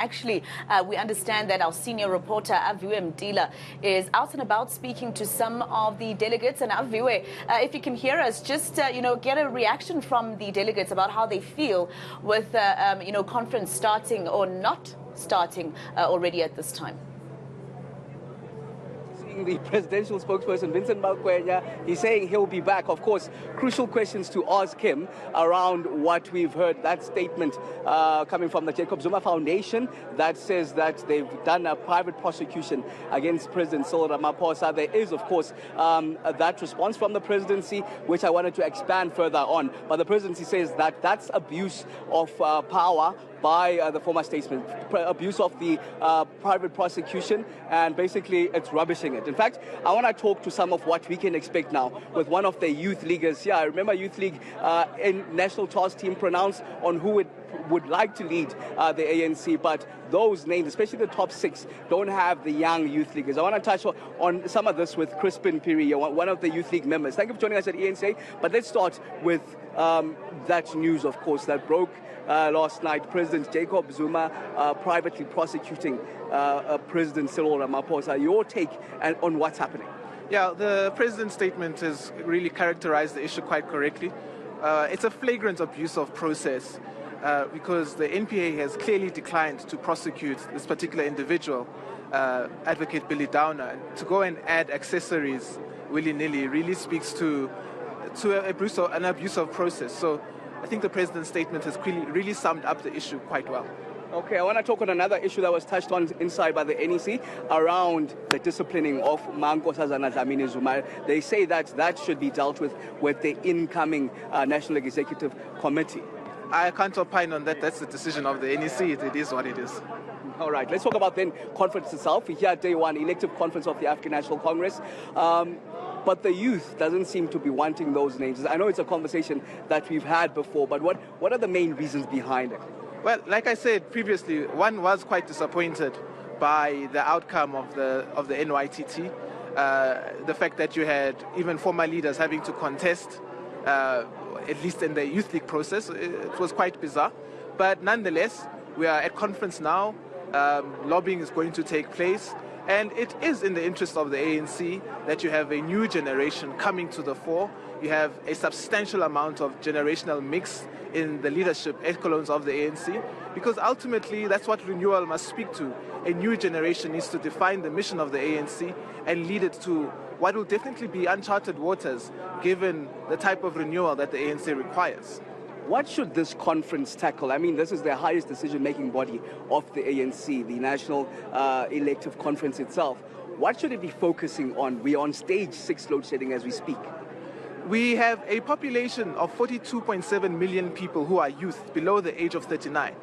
Actually, we understand that our senior reporter, Aviwe Mtila, is out and about speaking to some of the delegates. And Aviwe, if you can hear us, just, get a reaction from the delegates about how they feel with, conference starting or not starting already at this time. The presidential spokesperson, Vincent Makwenya, he's saying he'll be back. Of course, crucial questions to ask him around what we've heard. That statement coming from the Jacob Zuma Foundation that says that they've done a private prosecution against President Cyril Ramaphosa. There is, of course, that response from the presidency, which I wanted to expand further on. But the presidency says that that's abuse of power by the former statesman, abuse of the private prosecution, and basically it's rubbishing it. In fact, I want to talk to some of what we can expect now with one of the youth leaguers. Yeah, I remember Youth League in National Task Team pronounced on who would like to lead the ANC, but those names, especially the top six, don't have the young youth leaguers. I want to touch on some of this with Crispin Piri, one of the Youth League members. Thank you for joining us at ANC, but let's start with that news, of course, that broke last night. President Jacob Zuma privately prosecuting President Cyril Ramaphosa. Your take on what's happening? Yeah, the president's statement has really characterized the issue quite correctly. It's a flagrant abuse of process because the NPA has clearly declined to prosecute this particular individual, Advocate Billy Downer. To go and add accessories willy-nilly really speaks to an abuse of process. So I think the president's statement has really summed up the issue quite well. Okay, I want to talk on another issue that was touched on inside by the NEC around the disciplining of Mankosazana Dlamini Zuma. They say that should be dealt with the incoming National Executive Committee. I can't opine on that. That's the decision of the NEC. It is what it is. All right, let's talk about then conference itself. We're here at day one, elective conference of the African National Congress. But the youth doesn't seem to be wanting those names. I know it's a conversation that we've had before, but what are the main reasons behind it? Well, like I said previously, one was quite disappointed by the outcome of the NYTT. The fact that you had even former leaders having to contest, at least in the Youth League process, it was quite bizarre. But nonetheless, we are at conference now. Lobbying is going to take place. And it is in the interest of the ANC that you have a new generation coming to the fore. You have a substantial amount of generational mix in the leadership echelons of the ANC, because ultimately that's what renewal must speak to. A new generation needs to define the mission of the ANC and lead it to what will definitely be uncharted waters, given the type of renewal that the ANC requires. What should this conference tackle? I mean, this is the highest decision-making body of the ANC, the National Elective Conference itself. What should it be focusing on? We're on stage 6 load shedding as we speak. We have a population of 42.7 million people who are youth below the age of 39.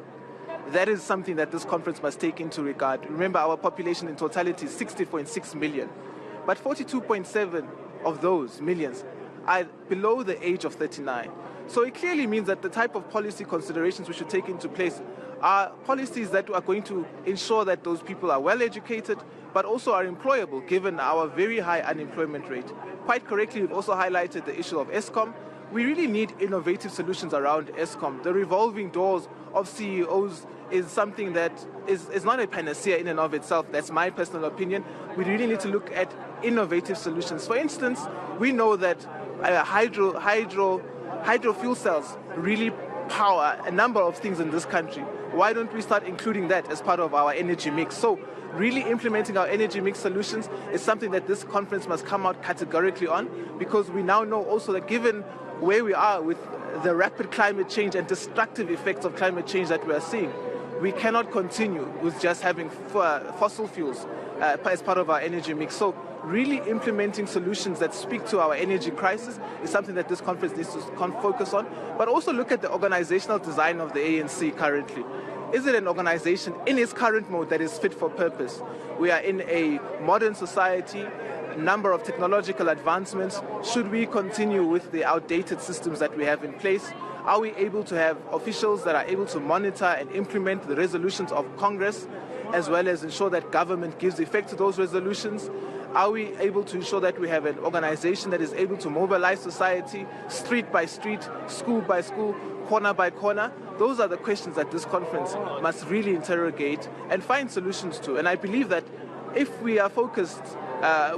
That is something that this conference must take into regard. Remember, our population in totality is 60.6 million. But 42.7 of those millions are below the age of 39. So it clearly means that the type of policy considerations we should take into place are policies that are going to ensure that those people are well educated, but also are employable given our very high unemployment rate. Quite correctly, we've also highlighted the issue of Eskom. We really need innovative solutions around Eskom. The revolving doors of CEOs is something that is not a panacea in and of itself. That's my personal opinion. We really need to look at innovative solutions. For instance, we know that hydro fuel cells really power a number of things in this country. Why don't we start including that as part of our energy mix? So really implementing our energy mix solutions is something that this conference must come out categorically on, because we now know also that given where we are with the rapid climate change and destructive effects of climate change that we are seeing, we cannot continue with just having fossil fuels as part of our energy mix. So really implementing solutions that speak to our energy crisis is something that this conference needs to focus on, but also look at the organizational design of the ANC currently. Is it an organization in its current mode that is fit for purpose? We are in a modern society, a number of technological advancements. Should we continue with the outdated systems that we have in place? Are we able to have officials that are able to monitor and implement the resolutions of Congress, as well as ensure that government gives effect to those resolutions? Are we able to ensure that we have an organization that is able to mobilize society, street by street, school by school, corner by corner? Those are the questions that this conference must really interrogate and find solutions to. And I believe that if we are focused,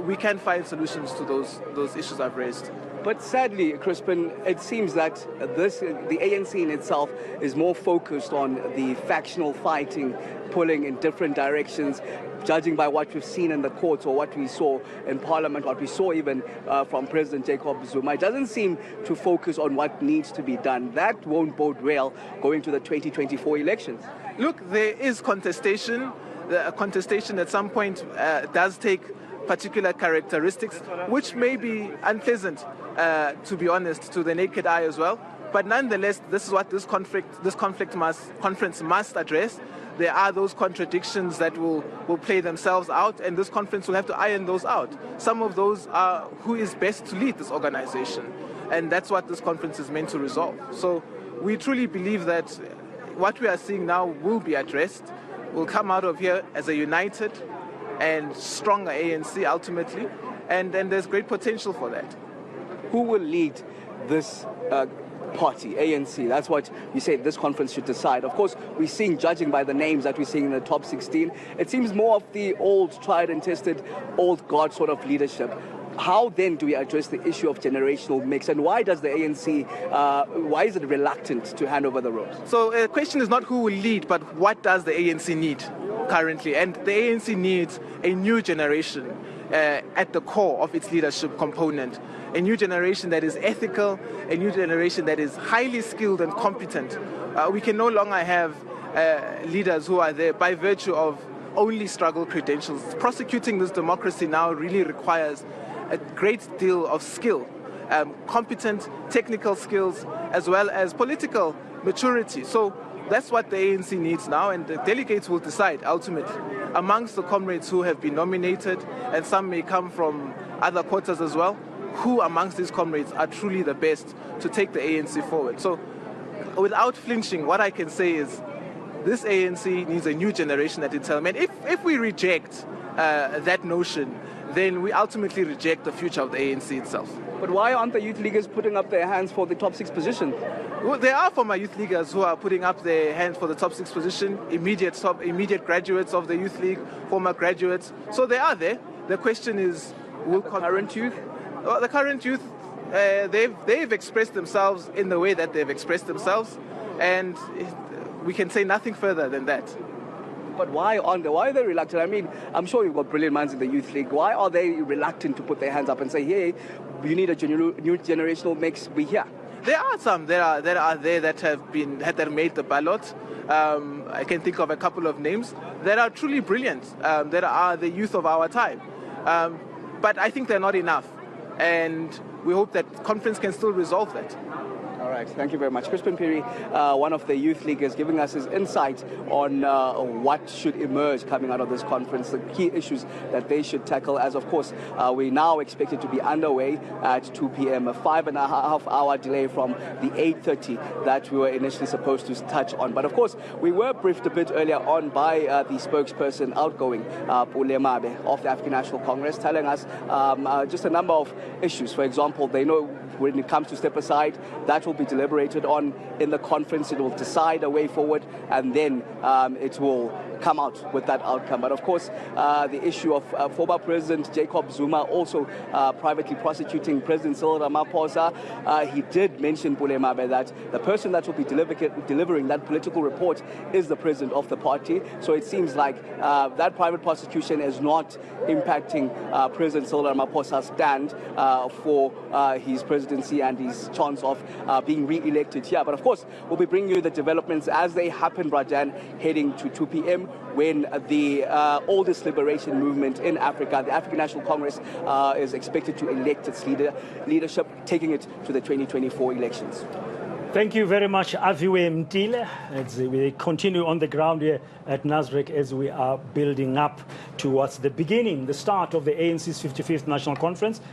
we can find solutions to those issues I've raised. But sadly, Crispin, it seems that the ANC in itself is more focused on the factional fighting, pulling in different directions, judging by what we've seen in the courts or what we saw in Parliament, what we saw even from President Jacob Zuma. It doesn't seem to focus on what needs to be done. That won't bode well going to the 2024 elections. Look, there is contestation. A contestation at some point does take particular characteristics, which may be unpleasant, to be honest, to the naked eye as well. But nonetheless, this is what this conference must address. There are those contradictions that will play themselves out, and this conference will have to iron those out. Some of those are who is best to lead this organization, and that's what this conference is meant to resolve. So we truly believe that what we are seeing now will be addressed. We'll come out of here as a united and stronger ANC ultimately, and there's great potential for that. Who will lead this party, ANC? That's what you say this conference should decide. Of course, we're seeing, judging by the names that we're seeing in the top 16, it seems more of the old, tried and tested, old guard sort of leadership. How then do we address the issue of generational mix, and why does the ANC, why is it reluctant to hand over the ropes? So the question is not who will lead, but what does the ANC need currently? And the ANC needs a new generation at the core of its leadership component. A new generation that is ethical, a new generation that is highly skilled and competent. We can no longer have leaders who are there by virtue of only struggle credentials. Prosecuting this democracy now really requires a great deal of skill, competent technical skills, as well as political maturity. So that's what the ANC needs now, and the delegates will decide ultimately amongst the comrades who have been nominated, and some may come from other quarters as well, who amongst these comrades are truly the best to take the ANC forward. So without flinching, what I can say is this ANC needs a new generation at its helm. And if we reject that notion, then we ultimately reject the future of the ANC itself. But why aren't the youth leaguers putting up their hands for the top 6 position? Well, there are former youth leaguers who are putting up their hands for the top 6 position, immediate graduates of the youth league, former graduates. So they are there. The question is, will the current youth? Well, the current youth, they've expressed themselves in the way that they've expressed themselves, and we can say nothing further than that. But why are they reluctant? I mean, I'm sure you've got brilliant minds in the youth league. Why are they reluctant to put their hands up and say, hey, you need a new generational mix, we're here? There are some that have made the ballot. I can think of a couple of names that are truly brilliant, that are the youth of our time. But I think they're not enough, and we hope that conference can still resolve that. All right, thank you very much. Crispin Phiri, one of the youth leaguers, giving us his insight on what should emerge coming out of this conference, the key issues that they should tackle, as of course we now expect it to be underway at 2 p.m., a 5.5-hour delay from the 8:30 that we were initially supposed to touch on. But of course, we were briefed a bit earlier on by the spokesperson outgoing, Pule Mabe, of the African National Congress, telling us just a number of issues. For example, they know when it comes to step aside, that will be deliberated on in the conference. It will decide a way forward, and then it will come out with that outcome. But of course, the issue of former President Jacob Zuma also privately prosecuting President Cyril Ramaphosa, he did mention, Pule Mabe, that the person that will be delivering that political report is the president of the party. So it seems like that private prosecution is not impacting President Cyril Ramaphosa's stand for his presidency and his chance of being re-elected here. But of course, we'll be bringing you the developments as they happen, Rajan, heading to 2 p.m. when the oldest liberation movement in Africa, the African National Congress, is expected to elect its leadership, taking it to the 2024 elections. Thank you very much, Aviwe Mtila. As we continue on the ground here at Nasrec as we are building up towards the start of the ANC's 55th National Conference.